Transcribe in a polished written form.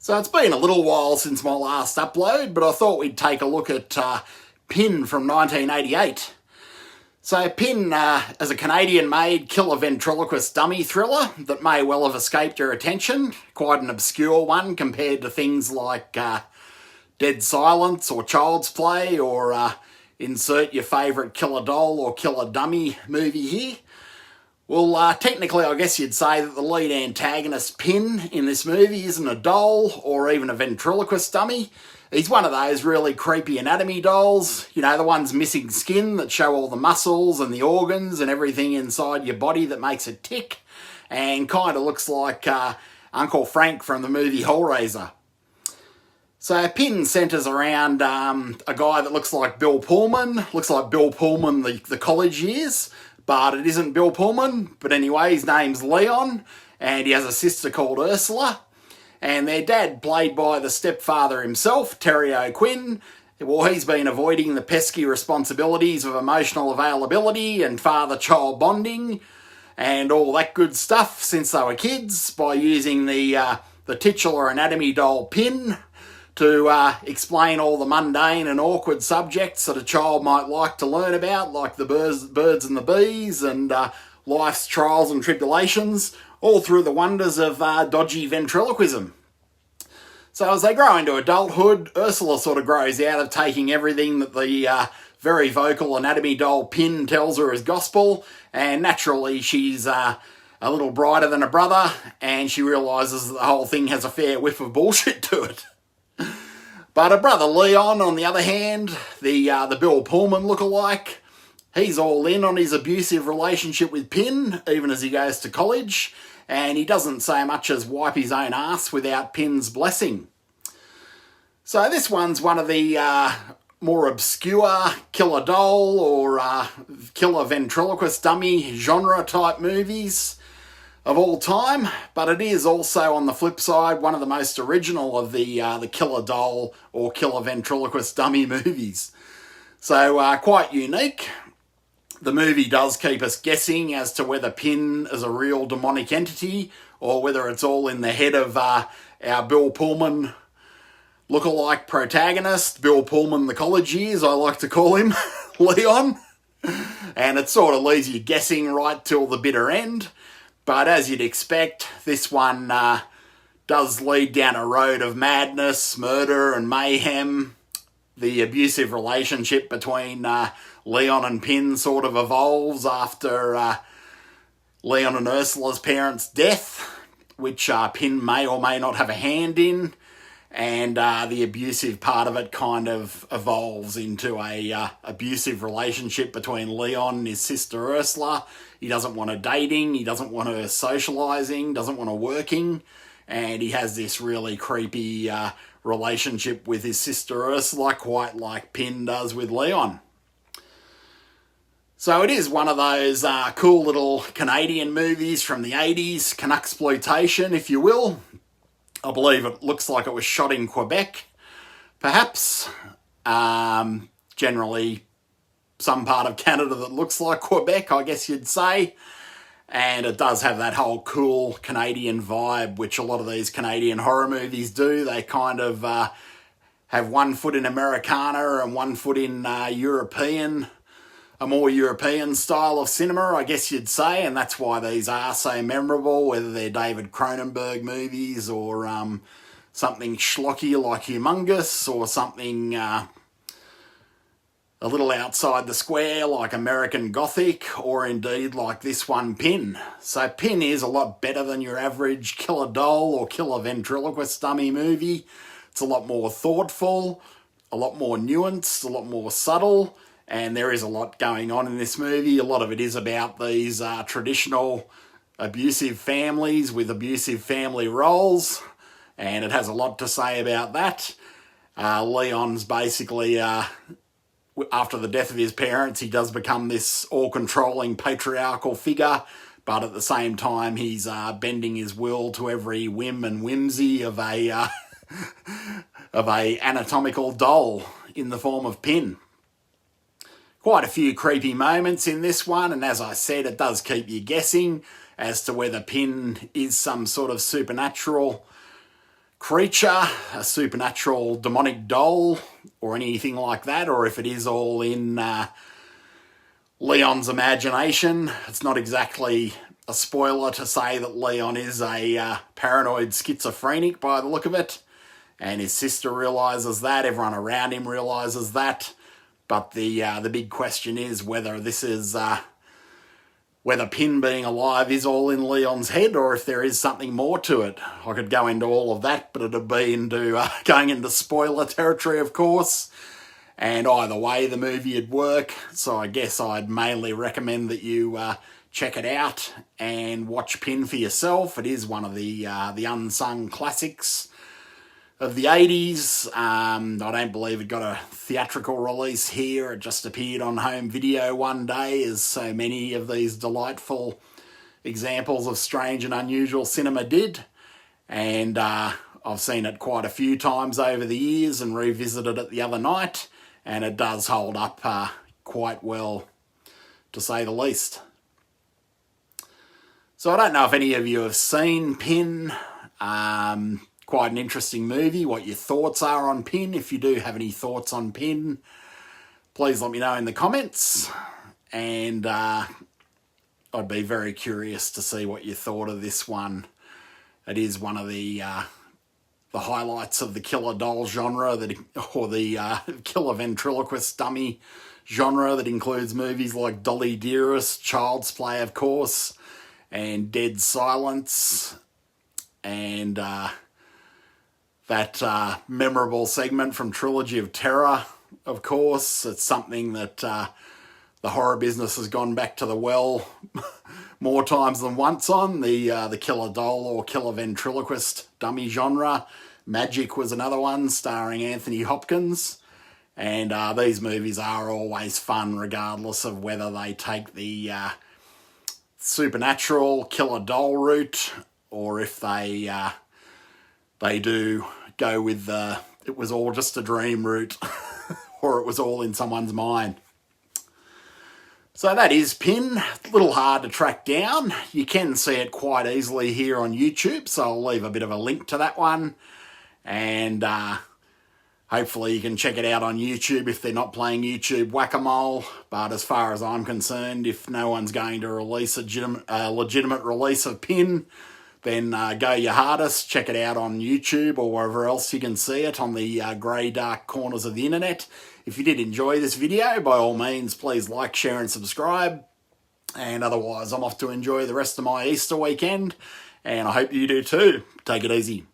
So it's been a little while since my last upload, but I thought we'd take a look at Pin from 1988. So Pin is a Canadian-made killer ventriloquist dummy thriller that may well have escaped your attention. Quite an obscure one compared to things like Dead Silence or Child's Play, or insert your favourite killer doll or killer dummy movie here. Well, technically, I guess you'd say that the lead antagonist, Pin, in this movie isn't a doll or even a ventriloquist dummy. He's one of those really creepy anatomy dolls, you know, the ones missing skin that show all the muscles and the organs and everything inside your body that makes it tick, and kind of looks like Uncle Frank from the movie Hellraiser. So Pin centres around a guy that looks like Bill Pullman, the college years, but it isn't Bill Pullman. But anyway, his name's Leon, and he has a sister called Ursula. And their dad, played by the stepfather himself, Terry O'Quinn, well, he's been avoiding the pesky responsibilities of emotional availability and father-child bonding and all that good stuff since they were kids by using the titular anatomy doll Pin to explain all the mundane and awkward subjects that a child might like to learn about, like the birds and the bees and life's trials and tribulations, all through the wonders of dodgy ventriloquism. So as they grow into adulthood, Ursula sort of grows out of taking everything that the very vocal anatomy doll Pin tells her as gospel, and naturally she's a little brighter than her brother, and she realises that the whole thing has a fair whiff of bullshit to it. But her brother Leon, on the other hand, the Bill Pullman lookalike, he's all in on his abusive relationship with Pin, even as he goes to college, and he doesn't so much as wipe his own ass without Pin's blessing. So this one's one of the more obscure killer doll or killer ventriloquist dummy genre type movies of all time, but it is also, on the flip side, one of the most original of the killer doll or killer ventriloquist dummy movies. So quite unique. The movie does keep us guessing as to whether Pin is a real demonic entity or whether it's all in the head of our Bill Pullman lookalike protagonist, Bill Pullman the college years, I like to call him, Leon. And it sort of leaves you guessing right till the bitter end. But as you'd expect, this one does lead down a road of madness, murder and mayhem. The abusive relationship between Leon and Pin sort of evolves after Leon and Ursula's parents' death, which Pin may or may not have a hand in. And the abusive part of it kind of evolves into a abusive relationship between Leon and his sister Ursula. He doesn't want her dating, he doesn't want her socialising, doesn't want her working, and he has this really creepy relationship with his sister Ursula, quite like Pin does with Leon. So it is one of those cool little Canadian movies from the 80s, Canucksploitation, if you will. I believe it looks like it was shot in Quebec, perhaps. Generally, some part of Canada that looks like Quebec, I guess you'd say. And it does have that whole cool Canadian vibe, which a lot of these Canadian horror movies do. They kind of have one foot in Americana and one foot in a more European style of cinema, I guess you'd say, and that's why these are so memorable, whether they're David Cronenberg movies or something schlocky like Humongous, or something a little outside the square like American Gothic, or indeed like this one, Pin. So Pin is a lot better than your average killer doll or killer ventriloquist dummy movie. It's a lot more thoughtful, a lot more nuanced, a lot more subtle, and there is a lot going on in this movie. A lot of it is about these traditional abusive families with abusive family roles, and it has a lot to say about that. Leon's basically, after the death of his parents, he does become this all-controlling patriarchal figure, but at the same time he's bending his will to every whim and whimsy of a anatomical doll in the form of Pin. Quite a few creepy moments in this one, and as I said, it does keep you guessing as to whether Pin is some sort of supernatural creature, a supernatural demonic doll, or anything like that, or if it is all in Leon's imagination. It's not exactly a spoiler to say that Leon is a paranoid schizophrenic by the look of it, and his sister realises that, everyone around him realises that, but the big question is whether this is whether Pin being alive is all in Leon's head, or if there is something more to it. I could go into all of that, but it'd be going into spoiler territory, of course. And either way, the movie would work. So I guess I'd mainly recommend that you check it out and watch Pin for yourself. It is one of the unsung classics of the 80s. I don't believe it got a theatrical release here. It just appeared on home video one day, as so many of these delightful examples of strange and unusual cinema did. And I've seen it quite a few times over the years and revisited it the other night, and it does hold up quite well, to say the least. So I don't know if any of you have seen Pin. Quite an interesting movie. What your thoughts are on Pin. If you do have any thoughts on Pin, please let me know in the comments. And I'd be very curious to see what you thought of this one. It is one of the highlights of the killer doll genre, or the killer ventriloquist dummy genre, that includes movies like Dolly Dearest, Child's Play, of course, and Dead Silence, and that memorable segment from Trilogy of Terror, of course. It's something that the horror business has gone back to the well more times than once on, the killer doll or killer ventriloquist dummy genre. Magic was another one, starring Anthony Hopkins. And these movies are always fun, regardless of whether they take the supernatural killer doll route, or if they do go with the it was all just a dream route, or it was all in someone's mind. So that is Pin. A little hard to track down. You can see it quite easily here on YouTube, so I'll leave a bit of a link to that one. And hopefully you can check it out on YouTube if they're not playing YouTube Whack-A-Mole. But as far as I'm concerned, if no one's going to release a legitimate release of Pin, then go your hardest. Check it out on YouTube or wherever else you can see it on the grey, dark corners of the internet. If you did enjoy this video, by all means, please like, share and subscribe. And otherwise, I'm off to enjoy the rest of my Easter weekend. And I hope you do too. Take it easy.